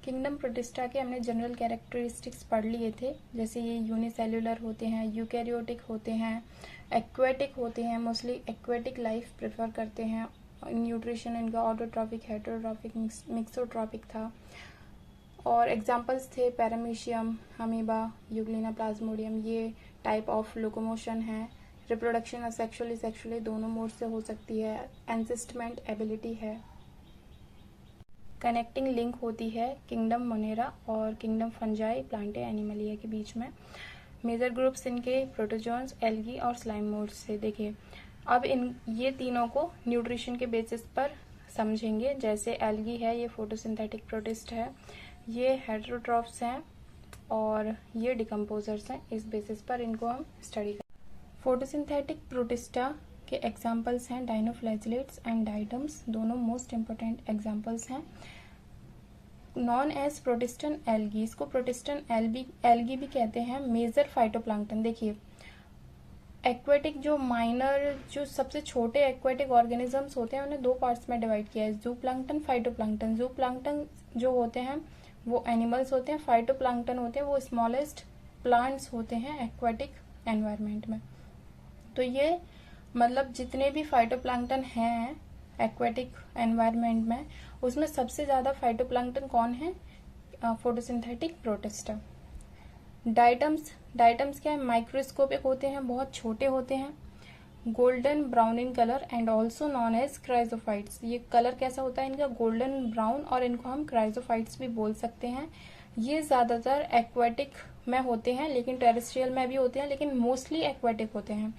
Kingdom protista के हमने general characteristics पढ़ लिए थे, जैसे ये यूनिसेल्युलर होते हैं, यूकैरियोटिक होते हैं, एक्वेटिक होते हैं, मोस्टली एक्वेटिक लाइफ प्रेफर करते हैं। न्यूट्रिशन इनका ऑटोट्रॉपिक, हेटेरोट्रॉपिक, मिक्सोट्रॉपिक था। और एग्जांपल्स थे पैरामीशियम, अमीबा, यूग्लिना, प्लाज्मोडियम। ये टाइप ऑफ लोकोमोशन है। रिप्रोडक्शन असेक्सुअली दोनों मोड से हो सकती है। एंसिस्टमेंट एबिलिटी है। कनेक्टिंग लिंक होती है किंगडम मोनेरा और किंगडम फंजाई प्लांटे एनिमलिया के बीच में। मेजर ग्रुप्स इनके प्रोटोजोन्स, एल्गी और स्लाइम मोड्स से। देखिए अब ये तीनों को न्यूट्रिशन के बेसिस पर समझेंगे। जैसे एल्गी है, ये फोटोसिंथेटिक प्रोटिस्ट है, ये हेटेरोट्रॉफ्स हैं और ये डिकम्पोजर्स हैं। इस बेसिस पर इनको हम स्टडी करें। फोटोसिंथेटिक प्रोटिस्टा के एग्जाम्पल्स हैं डाइनोफ्लैजिलेट्स एंड डाइटम्स, दोनों मोस्ट इंपोर्टेंट एग्जाम्पल्स हैं। नॉन एज प्रोटिस्टन एल्गी, इसको प्रोटिस्टन एल्गी भी कहते हैं। मेजर फाइटोप्लैंक्टन, देखिए एक्वेटिक जो माइनर, जो सबसे छोटे एक्वेटिक ऑर्गेनिजम्स होते हैं उन्हें दो पार्ट्स में डिवाइड किया है, जूप्लैंक्टन, फाइटोप्लैंक्टन। जूप्लैंक्टन जो होते हैं वो एनिमल्स होते हैं, फाइटोप्लैंक्टन होते हैं वो स्मॉलेस्ट प्लांट्स होते हैं एक्वेटिक एनवायरनमेंट में। तो ये मतलब जितने भी फाइटोप्लैंक्टन हैं एक्वेटिक एनवायरनमेंट में, उसमें सबसे ज्यादा फाइटोप्लैंक्टन कौन है? Photosynthetic protista. डाइटम्स क्या है? माइक्रोस्कोपिक होते हैं, बहुत छोटे होते हैं, golden brown in colour and also known as chrysophytes. ये कलर कैसा होता है इनका? गोल्डन ब्राउन, और इनको हम क्राइजोफाइट्स भी बोल सकते हैं। ये ज्यादातर एक्वेटिक में होते हैं, लेकिन टेरेस्ट्रियल में भी होते हैं, लेकिन मोस्टली एक्वेटिक होते हैं।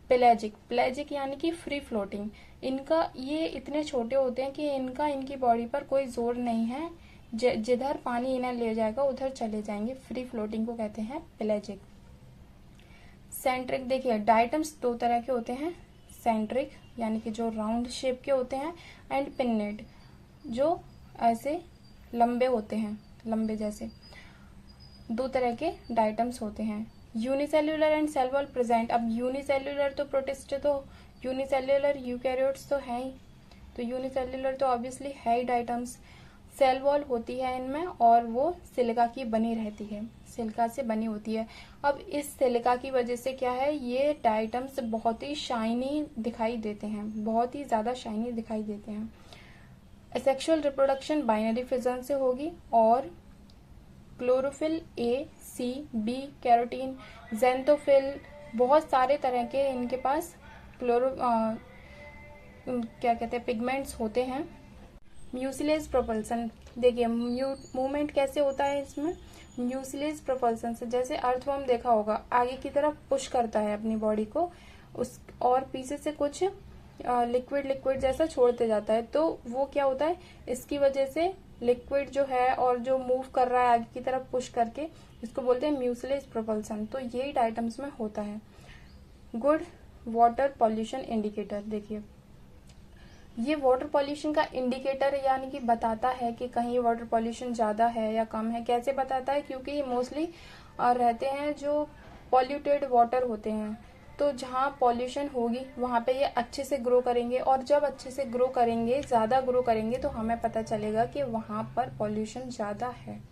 पेलेजिक यानी कि फ्री फ्लोटिंग। इनका ये इतने छोटे होते हैं कि इनकी बॉडी पर कोई जोर नहीं है, जिधर पानी इन्हें ले जाएगा उधर चले जाएंगे। फ्री फ्लोटिंग को कहते हैं पेलेजिक। सेंट्रिक, देखिए डाइटम्स दो तरह के होते हैं, सेंट्रिक यानी कि जो राउंड शेप के होते हैं, एंड पिन्नेड जो ऐसे लंबे होते हैं, लंबे जैसे। दो तरह के डाइटम्स होते हैं। Unicellular and cell wall present. अब यूनिसेल्युलर तो प्रोटिस्ट, तो यूनिसेल्युलर यूकैरियोट्स तो है ही, तो यूनिसेल्युलर तो ऑब्वियसली है ही डाइटम्स। सेल वॉल होती है इनमें और वो सिलिका की बनी रहती है, सिलिका से बनी होती है। अब इस सिलिका की वजह से क्या है, ये डाइटम्स बहुत ही शाइनी दिखाई देते हैं, बहुत ही ज्यादा शाइनी दिखाई देते हैं। सेक्सुअल रिप्रोडक्शन बाइनरी फिजन से होगी और chlorophyll A, C, B, carotene, xanthophyll, बहुत सारे तरह के इनके पास क्या कहते हैं पिगमेंट्स होते हैं। म्यूसिलेज प्रोपल्सन, देखिए मूवमेंट कैसे होता है इसमें? म्यूसिलेज प्रोपल्सन से, जैसे अर्थवर्म देखा होगा, आगे की तरफ पुश करता है अपनी बॉडी को उस, और पीछे से कुछ लिक्विड जैसा छोड़ते जाता है। तो वो क्या होता है, इसकी वजह से लिक्विड जो है और जो मूव कर रहा है आगे की तरफ पुश करके, इसको बोलते हैं म्यूसिलेज प्रोपल्सन। तो यही डाइटम्स में होता है। गुड वाटर पॉल्यूशन इंडिकेटर, देखिए ये वाटर पॉल्यूशन का इंडिकेटर यानी कि बताता है कि कहीं वाटर पॉल्यूशन ज्यादा है या कम है। कैसे बताता है? क्योंकि ये मोस्टली रहते हैं जो पॉल्यूटेड वाटर होते हैं, तो जहाँ पॉल्यूशन होगी वहां पे ये अच्छे से ग्रो करेंगे, और जब अच्छे से ग्रो करेंगे, ज्यादा ग्रो करेंगे, तो हमें पता चलेगा कि वहां पर पॉल्यूशन ज्यादा है।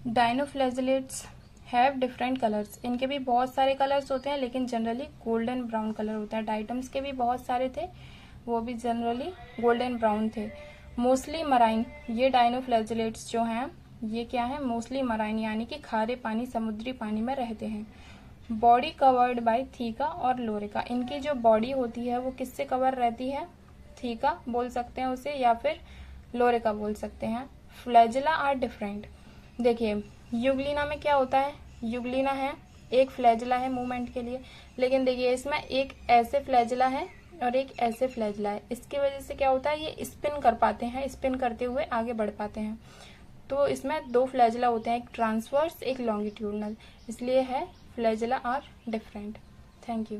डाइनोफ्लैजिलेट्स हैव डिफरेंट कलर्स, इनके भी बहुत सारे कलर्स होते हैं, लेकिन जनरली गोल्डन ब्राउन कलर होता है। डाइटम्स के भी बहुत सारे थे, वो भी जनरली गोल्डन ब्राउन थे। मोस्टली मराइन, ये डाइनोफ्लैजिलेट्स जो हैं ये क्या है? मोस्टली मराइन यानी कि खारे पानी, समुद्री पानी में रहते हैं। बॉडी कवर्ड बाय थीका और लोरिका, इनकी जो बॉडी होती है वो किससे कवर रहती है? थीका बोल सकते हैं उसे, या फिर लोरिका बोल सकते हैं। फ्लैजिला आर डिफरेंट, देखिए यूग्लिना में क्या होता है? यूग्लिना है, एक फ्लैजिला है मूवमेंट के लिए, लेकिन देखिए इसमें एक ऐसे फ्लैजिला है और एक ऐसे फ्लैजिला है। इसकी वजह से क्या होता है, ये स्पिन कर पाते हैं, स्पिन करते हुए आगे बढ़ पाते हैं। तो इसमें दो फ्लैजिला होते हैं, एक ट्रांसवर्स एक लॉन्गिट्यूडनल, इसलिए है flagella are different. Thank you.